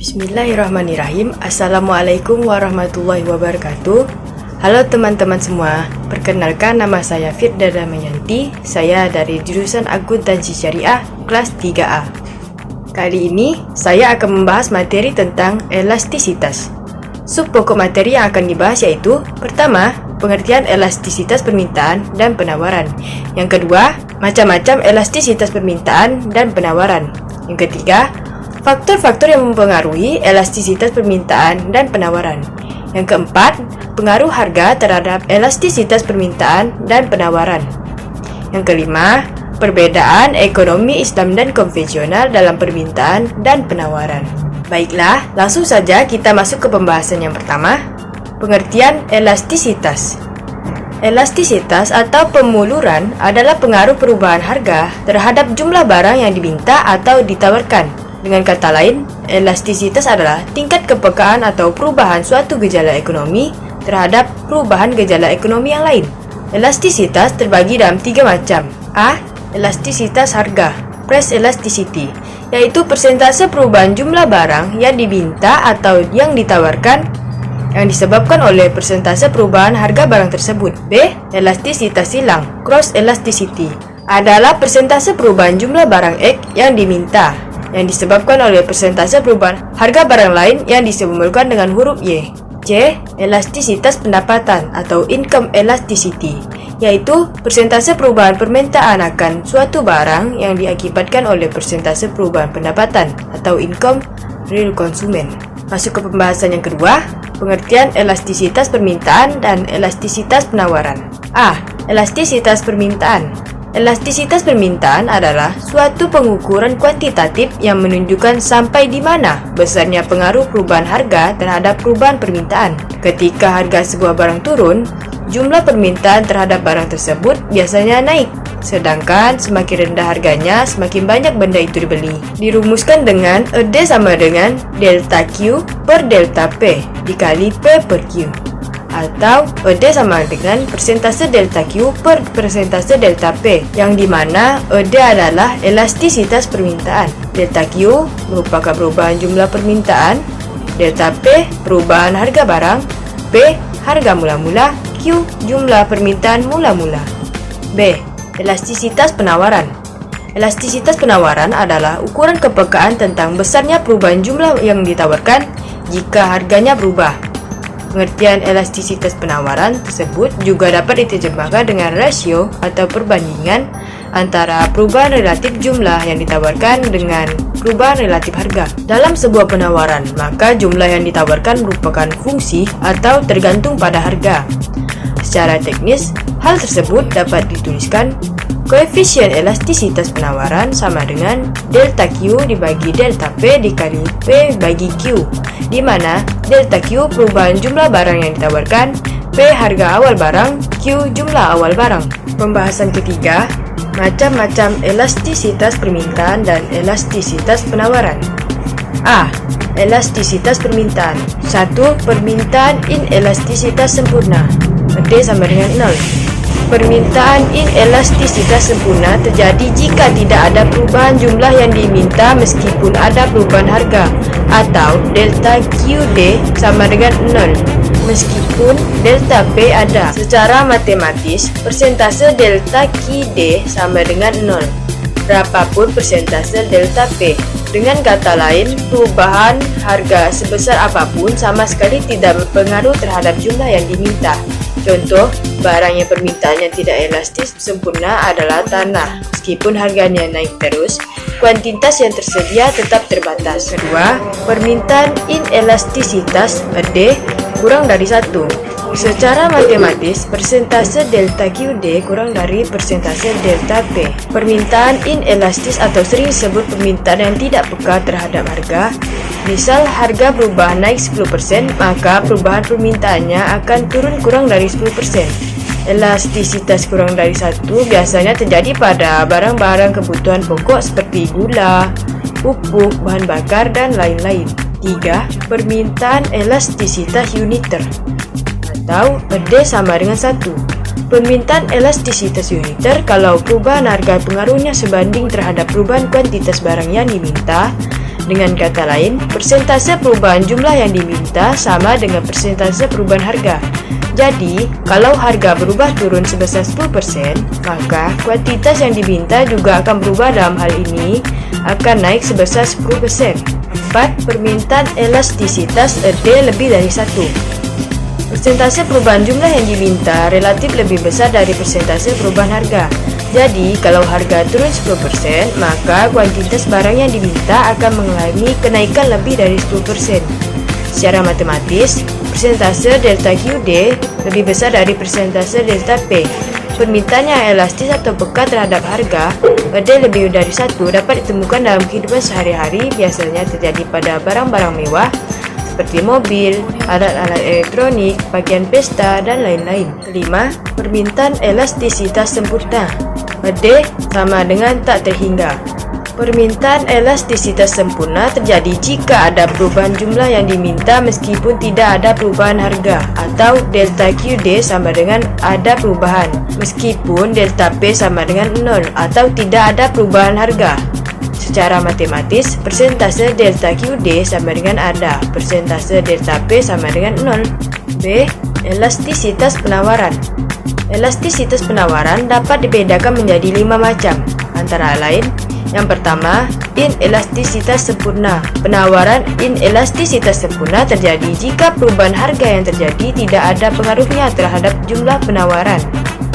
Bismillahirrahmanirrahim. Assalamualaikum warahmatullahi wabarakatuh. Halo teman-teman semua, perkenalkan nama saya Firda Damayanti. Saya dari jurusan Akuntansi Syariah kelas 3A. Kali ini saya akan membahas materi tentang elastisitas. Sub pokok materi yang akan dibahas yaitu: pertama, pengertian elastisitas permintaan dan penawaran. Yang kedua, macam-macam elastisitas permintaan dan penawaran. Yang ketiga, faktor-faktor yang mempengaruhi elastisitas permintaan dan penawaran. Yang keempat, pengaruh harga terhadap elastisitas permintaan dan penawaran. Yang kelima, perbedaan ekonomi Islam dan konvensional dalam permintaan dan penawaran. Baiklah, langsung saja kita masuk ke pembahasan yang pertama, pengertian elastisitas. Elastisitas atau pemuluran adalah pengaruh perubahan harga terhadap jumlah barang yang diminta atau ditawarkan. Dengan kata lain, elastisitas adalah tingkat kepekaan atau perubahan suatu gejala ekonomi terhadap perubahan gejala ekonomi yang lain. Elastisitas terbagi dalam 3 macam. A. Elastisitas harga, price elasticity, yaitu persentase perubahan jumlah barang yang diminta atau yang ditawarkan yang disebabkan oleh persentase perubahan harga barang tersebut. B. Elastisitas silang, cross elasticity, adalah persentase perubahan jumlah barang X yang diminta yang disebabkan oleh persentase perubahan harga barang lain yang disimbolkan dengan huruf Y. C. Elastisitas pendapatan atau income elasticity, yaitu persentase perubahan permintaan akan suatu barang yang diakibatkan oleh persentase perubahan pendapatan atau income real konsumen. Masuk ke pembahasan yang kedua, pengertian elastisitas permintaan dan elastisitas penawaran. A. Elastisitas permintaan. Elastisitas permintaan adalah suatu pengukuran kuantitatif yang menunjukkan sampai di mana besarnya pengaruh perubahan harga terhadap perubahan permintaan. Ketika harga sebuah barang turun, jumlah permintaan terhadap barang tersebut biasanya naik. Sedangkan semakin rendah harganya, semakin banyak benda itu dibeli. Dirumuskan dengan ED sama dengan delta Q per delta P dikali P per Q, atau ED sama dengan persentase delta Q per persentase delta P, yang dimana ED adalah elastisitas permintaan, delta Q merupakan perubahan jumlah permintaan, delta P perubahan harga barang, P harga mula-mula, Q jumlah permintaan mula-mula. B. Elastisitas penawaran. Elastisitas penawaran adalah ukuran kepekaan tentang besarnya perubahan jumlah yang ditawarkan jika harganya berubah. Pengertian elastisitas penawaran tersebut juga dapat diterjemahkan dengan rasio atau perbandingan antara perubahan relatif jumlah yang ditawarkan dengan perubahan relatif harga. Dalam sebuah penawaran, maka jumlah yang ditawarkan merupakan fungsi atau tergantung pada harga. Secara teknis, hal tersebut dapat dituliskan: koefisien elastisitas penawaran sama dengan delta Q dibagi delta P dikali P bagi Q, di mana delta Q perubahan jumlah barang yang ditawarkan, P harga awal barang, Q jumlah awal barang. Pembahasan ketiga, macam-macam elastisitas permintaan dan elastisitas penawaran. A. Elastisitas permintaan. 1. Permintaan inelastisitas sempurna, ED sama dengan 0. Permintaan inelastisitas sempurna terjadi jika tidak ada perubahan jumlah yang diminta meskipun ada perubahan harga, atau delta QD sama dengan 0 meskipun delta P ada. Secara matematis, persentase delta QD sama dengan 0 berapapun persentase delta P. Dengan kata lain, perubahan harga sebesar apapun sama sekali tidak berpengaruh terhadap jumlah yang diminta. Contoh, barang yang permintaannya tidak elastis sempurna adalah tanah. Meskipun harganya naik terus, kuantitas yang tersedia tetap terbatas. Kedua, permintaan inelastisitas ED kurang dari 1. Secara matematis, persentase delta QD kurang dari persentase delta P. Permintaan inelastis atau sering disebut permintaan yang tidak peka terhadap harga. Misal harga berubah naik 10%, maka perubahan permintaannya akan turun kurang dari 10%. Elastisitas kurang dari 1 biasanya terjadi pada barang-barang kebutuhan pokok seperti gula, pupuk, bahan bakar, dan lain-lain. 3. Permintaan elastisitas uniter, atau ED sama dengan 1. Permintaan elastisitas uniter kalau perubahan harga pengaruhnya sebanding terhadap perubahan kuantitas barang yang diminta, Dengan kata lain, persentase perubahan jumlah yang diminta sama dengan persentase perubahan harga. Jadi, kalau harga berubah turun sebesar 10%, maka kuantitas yang diminta juga akan berubah. Dalam hal ini akan naik sebesar 10%. 4. Permintaan elastisitas D lebih dari 1. Persentase perubahan jumlah yang diminta relatif lebih besar dari persentase perubahan harga. Jadi, kalau harga turun 10%, maka kuantitas barang yang diminta akan mengalami kenaikan lebih dari 10%. Secara matematis, persentase delta QD lebih besar dari persentase delta P. Permintaan yang elastis atau peka terhadap harga D lebih dari 1 dapat ditemukan dalam kehidupan sehari-hari, biasanya terjadi pada barang-barang mewah seperti mobil, alat-alat elektronik, pakaian pesta, dan lain-lain. 5. Permintaan elastisitas sempurna D sama dengan tak terhingga. Permintaan elastisitas sempurna terjadi jika ada perubahan jumlah yang diminta meskipun tidak ada perubahan harga, atau delta QD sama dengan ada perubahan meskipun delta P sama dengan 0 atau tidak ada perubahan harga. Secara matematis, persentase delta QD sama dengan ada, persentase delta P sama dengan 0. B. Elastisitas penawaran. Elastisitas penawaran dapat dibedakan menjadi 5 macam, antara lain: yang pertama, inelastisitas sempurna. Penawaran inelastisitas sempurna terjadi jika perubahan harga yang terjadi tidak ada pengaruhnya terhadap jumlah penawaran.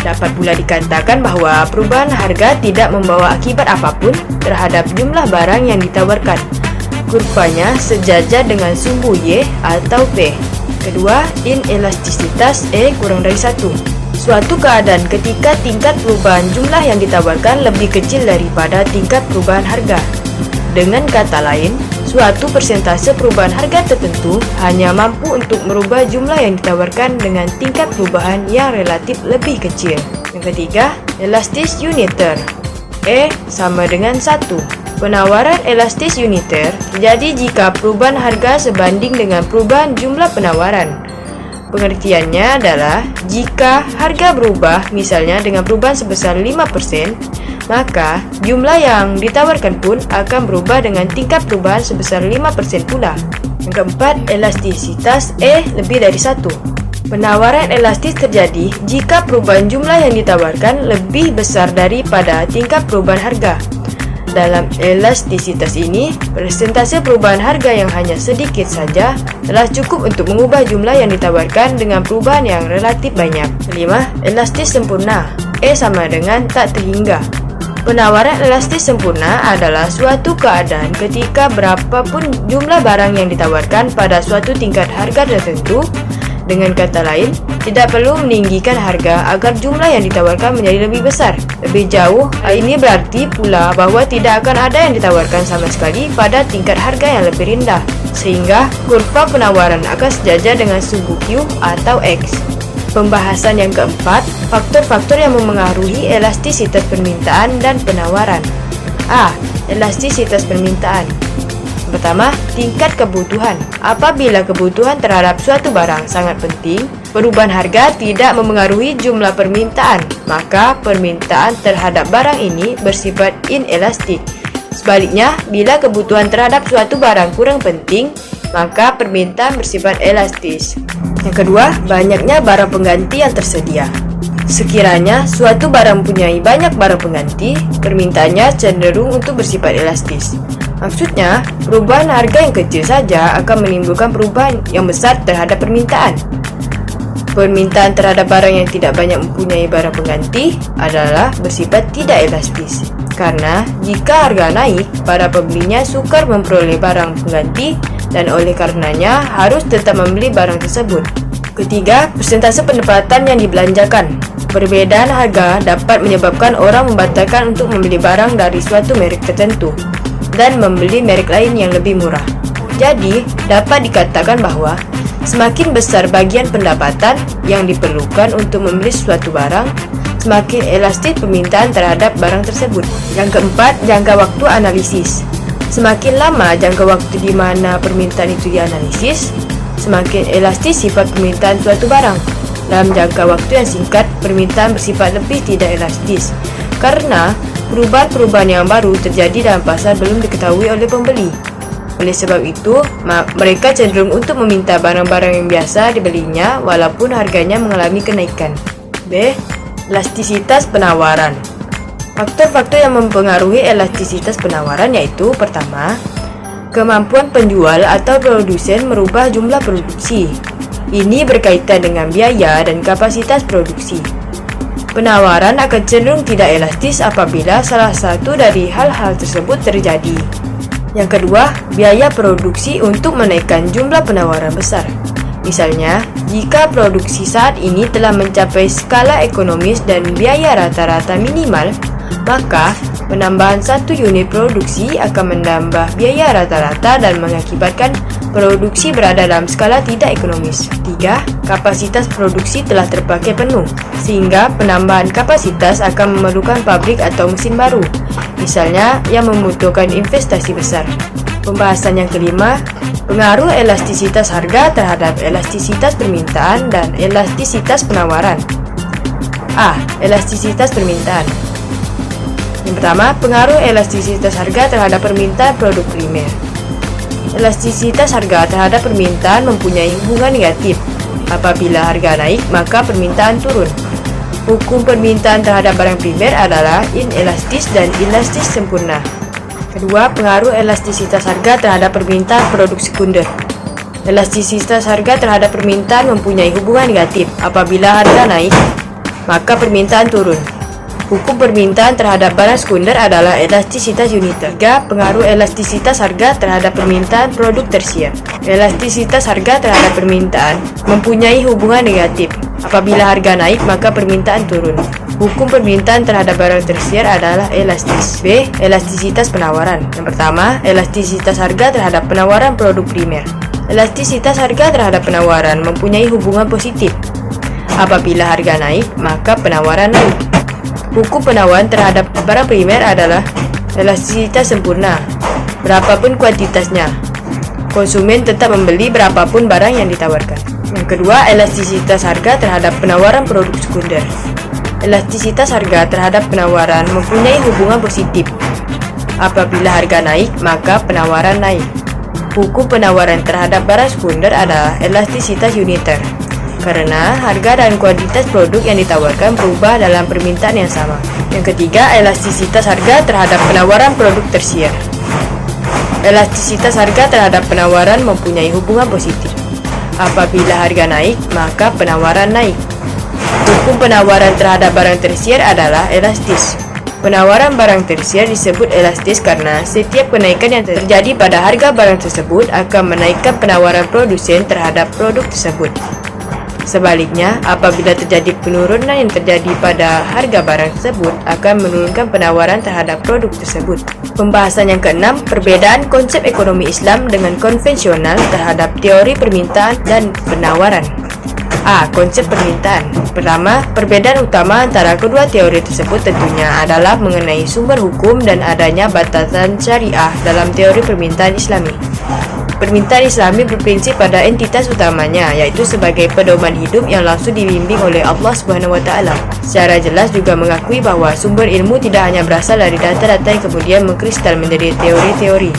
Dapat pula dikatakan bahwa perubahan harga tidak membawa akibat apapun terhadap jumlah barang yang ditawarkan. Kurvanya sejajar dengan sumbu Y atau P. Kedua, inelastisitas E kurang dari 1. Suatu keadaan ketika tingkat perubahan jumlah yang ditawarkan lebih kecil daripada tingkat perubahan harga. Dengan kata lain, suatu persentase perubahan harga tertentu hanya mampu untuk merubah jumlah yang ditawarkan dengan tingkat perubahan yang relatif lebih kecil. Yang ketiga, elastis uniter. E sama dengan 1. Penawaran elastis uniter terjadi jika perubahan harga sebanding dengan perubahan jumlah penawaran. Pengertiannya adalah jika harga berubah misalnya dengan perubahan sebesar 5%, maka jumlah yang ditawarkan pun akan berubah dengan tingkat perubahan sebesar 5% pula. Yang keempat, elastisitas E lebih dari 1. Penawaran elastis terjadi jika perubahan jumlah yang ditawarkan lebih besar daripada tingkat perubahan harga. Dalam elastisitas ini, persentase perubahan harga yang hanya sedikit saja telah cukup untuk mengubah jumlah yang ditawarkan dengan perubahan yang relatif banyak. 5. Elastis sempurna. E sama dengan tak terhingga. Penawaran elastis sempurna adalah suatu keadaan ketika berapapun jumlah barang yang ditawarkan pada suatu tingkat harga tertentu. Dengan kata lain, tidak perlu meninggikan harga agar jumlah yang ditawarkan menjadi lebih besar, lebih jauh. Hal ini berarti pula bahwa tidak akan ada yang ditawarkan sama sekali pada tingkat harga yang lebih rendah, sehingga kurva penawaran akan sejajar dengan sumbu Q atau X. Pembahasan yang keempat, faktor-faktor yang memengaruhi elastisitas permintaan dan penawaran. A. Elastisitas permintaan. Pertama, tingkat kebutuhan. Apabila kebutuhan terhadap suatu barang sangat penting, perubahan harga tidak memengaruhi jumlah permintaan, maka permintaan terhadap barang ini bersifat inelastik. Sebaliknya, bila kebutuhan terhadap suatu barang kurang penting, maka permintaan bersifat elastis. Yang kedua, banyaknya barang pengganti yang tersedia. Sekiranya suatu barang mempunyai banyak barang pengganti, permintaannya cenderung untuk bersifat elastis. Maksudnya, perubahan harga yang kecil saja akan menimbulkan perubahan yang besar terhadap permintaan. Permintaan terhadap barang yang tidak banyak mempunyai barang pengganti adalah bersifat tidak elastis. Karena jika harga naik, para pembelinya sukar memperoleh barang pengganti dan oleh karenanya harus tetap membeli barang tersebut. Ketiga, persentase pendapatan yang dibelanjakan. Perbedaan harga dapat menyebabkan orang membatalkan untuk membeli barang dari suatu merek tertentu dan membeli merek lain yang lebih murah. Jadi, dapat dikatakan bahwa semakin besar bagian pendapatan yang diperlukan untuk membeli suatu barang, semakin elastis permintaan terhadap barang tersebut. Yang keempat, jangka waktu analisis. Semakin lama jangka waktu di mana permintaan itu dianalisis, semakin elastis sifat permintaan suatu barang. Dalam jangka waktu yang singkat, permintaan bersifat lebih tidak elastis karena perubahan-perubahan yang baru terjadi dalam pasar belum diketahui oleh pembeli. Oleh sebab itu, mereka cenderung untuk meminta barang-barang yang biasa dibelinya walaupun harganya mengalami kenaikan. B. Elastisitas penawaran. Faktor-faktor yang mempengaruhi elastisitas penawaran yaitu: pertama, kemampuan penjual atau produsen merubah jumlah produksi. Ini berkaitan dengan biaya dan kapasitas produksi. Penawaran akan cenderung tidak elastis apabila salah satu dari hal-hal tersebut terjadi. Yang kedua, biaya produksi untuk menaikkan jumlah penawaran besar. Misalnya, jika produksi saat ini telah mencapai skala ekonomis dan biaya rata-rata minimal, maka penambahan satu unit produksi akan menambah biaya rata-rata dan mengakibatkan produksi berada dalam skala tidak ekonomis. 3. Kapasitas produksi telah terpakai penuh, sehingga penambahan kapasitas akan memerlukan pabrik atau mesin baru, misalnya yang membutuhkan investasi besar. Pembahasan yang kelima, pengaruh elastisitas harga terhadap elastisitas permintaan dan elastisitas penawaran. A. Elastisitas permintaan. Yang pertama, pengaruh elastisitas harga terhadap permintaan produk primer. Elastisitas harga terhadap permintaan mempunyai hubungan negatif. Apabila harga naik, maka permintaan turun. Hukum permintaan terhadap barang primer adalah inelastis dan elastis sempurna. Kedua, pengaruh elastisitas harga terhadap permintaan produk sekunder. Elastisitas harga terhadap permintaan mempunyai hubungan negatif. Apabila harga naik, maka permintaan turun. Hukum permintaan terhadap barang sekunder adalah elastisitas uniter. 3. Pengaruh elastisitas harga terhadap permintaan produk tersier. Elastisitas harga terhadap permintaan mempunyai hubungan negatif. Apabila harga naik, maka permintaan turun. Hukum permintaan terhadap barang tersier adalah elastis. B. Elastisitas penawaran. Yang pertama, elastisitas harga terhadap penawaran produk primer. Elastisitas harga terhadap penawaran mempunyai hubungan positif. Apabila harga naik, maka penawaran naik. Hukum penawaran terhadap barang primer adalah elastisitas sempurna. Berapapun kuantitasnya, konsumen tetap membeli berapapun barang yang ditawarkan. Yang kedua, elastisitas harga terhadap penawaran produk sekunder. Elastisitas harga terhadap penawaran mempunyai hubungan positif. Apabila harga naik, maka penawaran naik. Hukum penawaran terhadap barang sekunder adalah elastisitas uniter, karena harga dan kuantitas produk yang ditawarkan berubah dalam permintaan yang sama. Yang ketiga, elastisitas harga terhadap penawaran produk tersier. Elastisitas harga terhadap penawaran mempunyai hubungan positif. Apabila harga naik, maka penawaran naik. Hukum penawaran terhadap barang tersier adalah elastis. Penawaran barang tersier disebut elastis karena setiap kenaikan yang terjadi pada harga barang tersebut akan menaikkan penawaran produsen terhadap produk tersebut. Sebaliknya, apabila terjadi penurunan yang terjadi pada harga barang tersebut akan menurunkan penawaran terhadap produk tersebut. Pembahasan yang keenam, perbedaan konsep ekonomi Islam dengan konvensional terhadap teori permintaan dan penawaran. A. Konsep permintaan. Pertama, perbedaan utama antara kedua teori tersebut tentunya adalah mengenai sumber hukum dan adanya batasan syariah dalam teori permintaan Islami. Permintaan Islami berprinsip pada entitas utamanya, yaitu sebagai pedoman hidup yang langsung dibimbing oleh Allah SWT. Secara jelas juga mengakui bahwa sumber ilmu tidak hanya berasal dari data-data yang kemudian mengkristal menjadi teori-teori,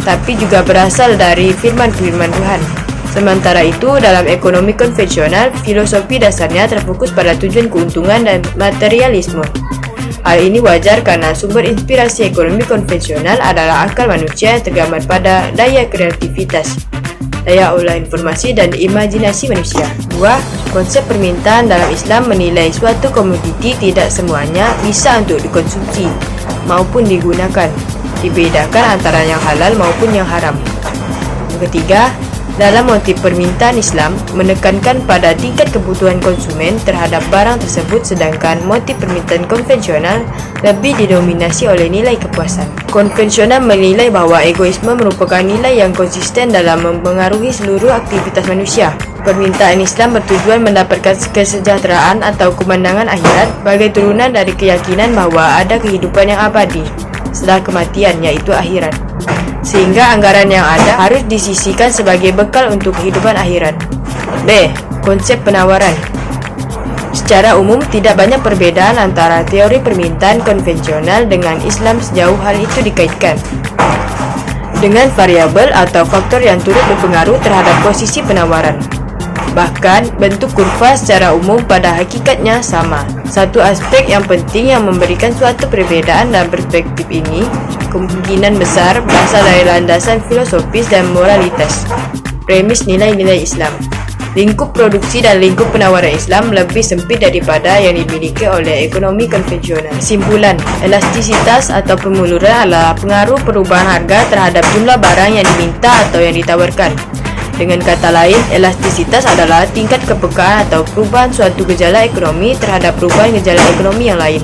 tapi juga berasal dari firman-firman Tuhan. Sementara itu, dalam ekonomi konvensional, filosofi dasarnya terfokus pada tujuan keuntungan dan materialisme. Hal ini wajar karena sumber inspirasi ekonomi konvensional adalah akal manusia yang tergambar pada daya kreativitas, daya olah informasi, dan imajinasi manusia. 2. Konsep permintaan dalam Islam menilai suatu komoditi tidak semuanya bisa untuk dikonsumsi maupun digunakan, dibedakan antara yang halal maupun yang haram. Yang ketiga, dalam motif permintaan Islam menekankan pada tingkat kebutuhan konsumen terhadap barang tersebut, sedangkan motif permintaan konvensional lebih didominasi oleh nilai kepuasan. Konvensional menilai bahwa egoisme merupakan nilai yang konsisten dalam mempengaruhi seluruh aktivitas manusia. Permintaan Islam bertujuan mendapatkan kesejahteraan atau kemenangan akhirat sebagai turunan dari keyakinan bahwa ada kehidupan yang abadi setelah kematian, yaitu akhirat, sehingga anggaran yang ada harus disisihkan sebagai bekal untuk kehidupan akhirat. B. Konsep penawaran. Secara umum, tidak banyak perbedaan antara teori permintaan konvensional dengan Islam sejauh hal itu dikaitkan. dengan variabel atau faktor yang turut berpengaruh terhadap posisi penawaran. Bahkan, bentuk kurva secara umum pada hakikatnya sama. Satu aspek yang penting yang memberikan suatu perbedaan dalam perspektif ini kemungkinan besar berasal dari landasan filosofis dan moralitas. Premis nilai-nilai Islam. Lingkup produksi dan lingkup penawaran Islam lebih sempit daripada yang dimiliki oleh ekonomi konvensional. Kesimpulan, elastisitas atau pemuluran adalah pengaruh perubahan harga terhadap jumlah barang yang diminta atau yang ditawarkan. Dengan kata lain, elastisitas adalah tingkat kepekaan atau perubahan suatu gejala ekonomi terhadap perubahan gejala ekonomi yang lain.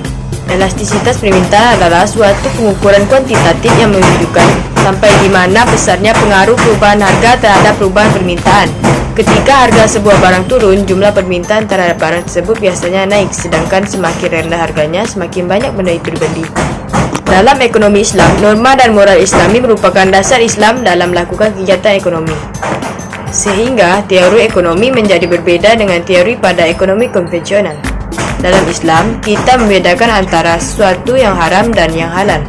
Elastisitas permintaan adalah suatu pengukuran kuantitatif yang menunjukkan sampai di mana besarnya pengaruh perubahan harga terhadap perubahan permintaan. Ketika harga sebuah barang turun, jumlah permintaan terhadap barang tersebut biasanya naik, sedangkan semakin rendah harganya, semakin banyak benda itu dibeli. Dalam ekonomi Islam, norma dan moral Islami merupakan dasar Islam dalam melakukan kegiatan ekonomi. Sehingga teori ekonomi menjadi berbeda dengan teori pada ekonomi konvensional. Dalam Islam, kita membedakan antara sesuatu yang haram dan yang halal.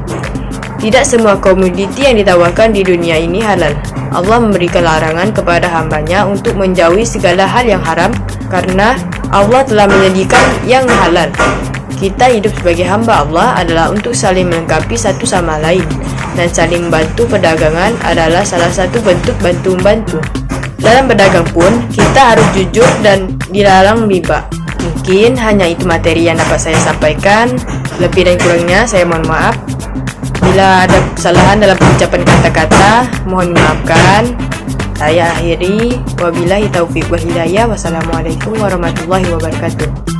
Tidak semua komoditi yang ditawarkan di dunia ini halal. Allah memberikan larangan kepada hambanya untuk menjauhi segala hal yang haram karena Allah telah menyediakan yang halal. Kita hidup sebagai hamba Allah adalah untuk saling melengkapi satu sama lain, dan saling membantu perdagangan adalah salah satu bentuk bantu-membantu. Dalam berdagang pun, kita harus jujur dan dilarang riba. Mungkin hanya itu materi yang dapat saya sampaikan. Lebih dan kurangnya saya mohon maaf. Bila ada kesalahan dalam pengucapan kata-kata, mohon dimaafkan. Saya akhiri. Wabillahi taufiq wal hidayah. Wassalamualaikum warahmatullahi wabarakatuh.